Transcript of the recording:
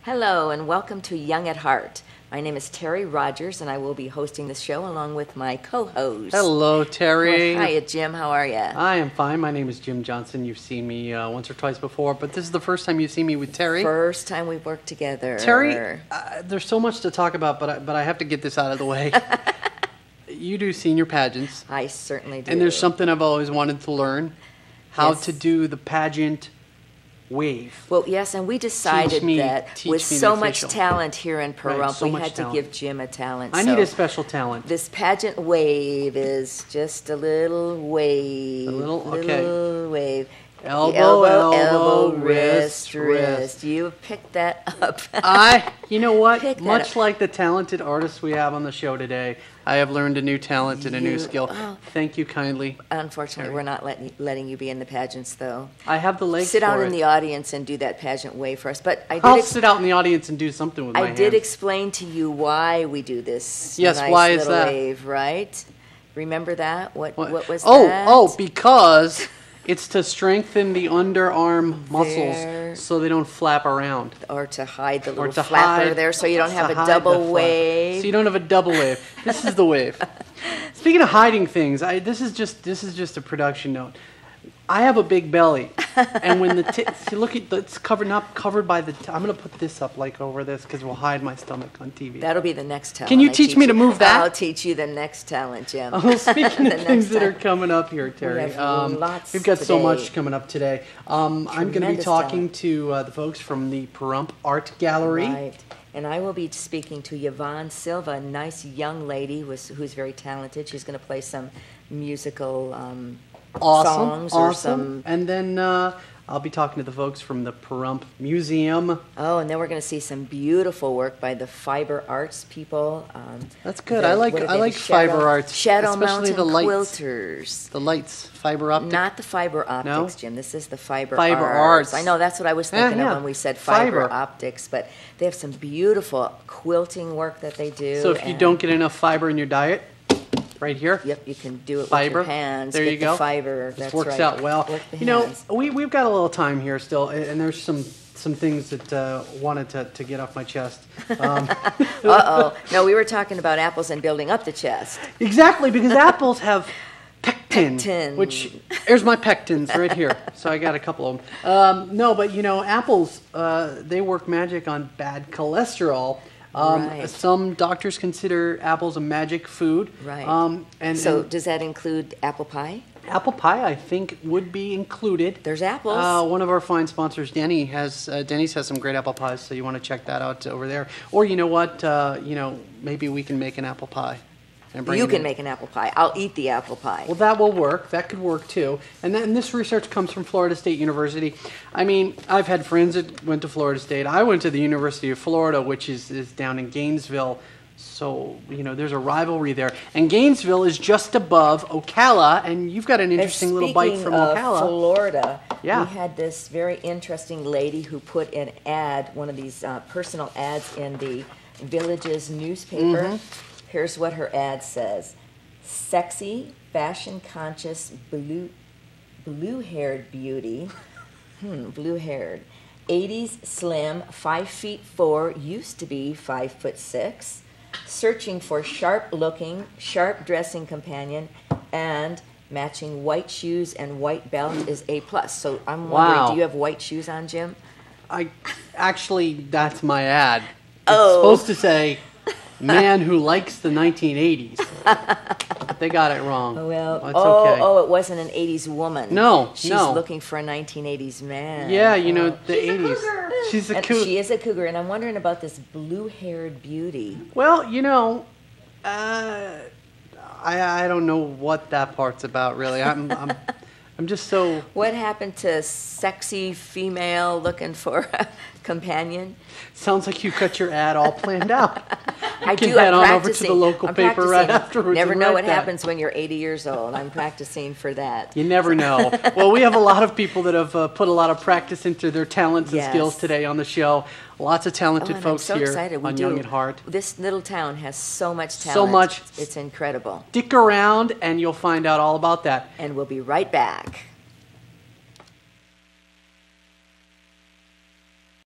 Hello and welcome to Young at Heart. My name is Terry Rogers and I will be hosting the show along with my co-host. Hello, Terry. Well, hiya, Jim. How are you? I am fine. My name is Jim Johnson. You've seen me once or twice before, but this is the first time you've seen me with Terry. First time we've worked together. Terry, there's so much to talk about, but I have to get this out of the way. You do senior pageants. I certainly do. And there's something I've always wanted to learn, how Yes. to do the pageant wave. Well, yes, and we decided that with so much talent here in Pahrump, so we much had to talent. give Jim a talent. I need a special talent. This pageant wave is just a little wave. A little? Okay. Little wave. Elbow, wrist. wrist. You picked that up. You know what? Pick that Much up. like the talented artists we have on the show today, I have learned a new talent and a new skill. Thank you kindly. Unfortunately, we're not letting you be in the pageants, though. I have the legs Sit for down it. in the audience and do that pageant wave for us. But I'll sit out in the audience and do something with my I hands. did explain to you why we do this. Yes, nice why is little that? Wave, right? Remember that? What was Oh, that? oh, because it's to strengthen the underarm muscles There. so they don't flap around. Or to hide the Or little to flapper hide, there so you don't have to a hide double the flap. wave. So you don't have a double wave. This is the wave. Speaking of hiding things, this is just a production note. I have a big belly, and when see, look at it's not covered by the. I'm gonna put this up like over this because we'll hide my stomach on TV. That'll be the next talent. Can you I teach me to move that? I'll teach you the next talent, Jim. Well, speaking The of things next that are time. coming up here, Terry, have lots we've got so today. much coming up today. I'm going to be Tremendous talking to the folks from the Pahrump Art Gallery. Right. And I will be speaking to Yvonne Silva, a nice young lady who's very talented. She's going to play some musical songs or some. And then I'll be talking to the folks from the Pahrump Museum. Oh, and then we're going to see some beautiful work by the fiber arts people. That's good. I like fiber arts, Shadow especially Mountain the lights. Quilters. The lights, fiber optic. Not the fiber optics, No? Jim. This is the fiber arts. I know, that's what I was thinking Yeah. of when we said fiber Fiber. optics, but they have some beautiful quilting work that they do. So if you and- don't get enough fiber in your diet, right here. Yep, you can do it Fiber. with your hands. There Get you go. The fiber. This That's works right. out well. Work the You know, hands. we've got a little time here still, and there's some things that wanted to get off my chest. Uh-oh. No, we were talking about apples and building up the chest. Exactly, because apples have pectin, Pectin. which there's my pectins right here. So I got a couple of them. No, but you know, apples they work magic on bad cholesterol. Right. Some doctors consider apples a magic food. Right. And Does that include apple pie? apple pie, I think, would be included. There's apples. One of our fine sponsors, Denny's has some great apple pies, so you want to check that out over there. Or you know what? Maybe we can make an apple pie. And bring You it can in. make an apple pie. I'll eat the apple pie. Well, that will work. That could work too. And this research comes from Florida State University. I mean, I've had friends that went to Florida State. I went to the University of Florida, which is down in Gainesville. So, there's a rivalry there. And Gainesville is just above Ocala, and you've got an interesting little bite from Speaking Ocala. of Florida, Yeah. we had this very interesting lady who put an ad, one of these personal ads in the Village's newspaper. Mm-hmm. Here's what her ad says. Sexy, fashion-conscious, blue-haired beauty. Blue-haired. 80s slim, 5'4", used to be 5'6", searching for sharp-looking, sharp-dressing companion, and matching white shoes and white belt is A+. So I'm wondering, Wow. do you have white shoes on, Jim? That's my ad. It's Oh. supposed to say, man who likes the 1980s. But they got it wrong. Well, It's okay. it wasn't an 80s woman. No, She's no. looking for a 1980s man. Yeah, the 80s. She's a And cougar. she is a cougar, and I'm wondering about this blue-haired beauty. Well, I don't know what that part's about really. I'm just so. What happened to sexy female looking for a companion? Sounds like you got your ad all planned out. I can do. head I'm on over to practicing. the local I'm paper right practicing. afterwards. Never and know write what that. happens when you're 80 years old. I'm practicing for that. You never know. Well, we have a lot of people that have put a lot of practice into their talents and Yes. skills today on the show. Lots of talented And folks I'm so here excited. We on do. Young at Heart. This little town has so much talent. So much. It's incredible. Stick around and you'll find out all about that. And we'll be right back.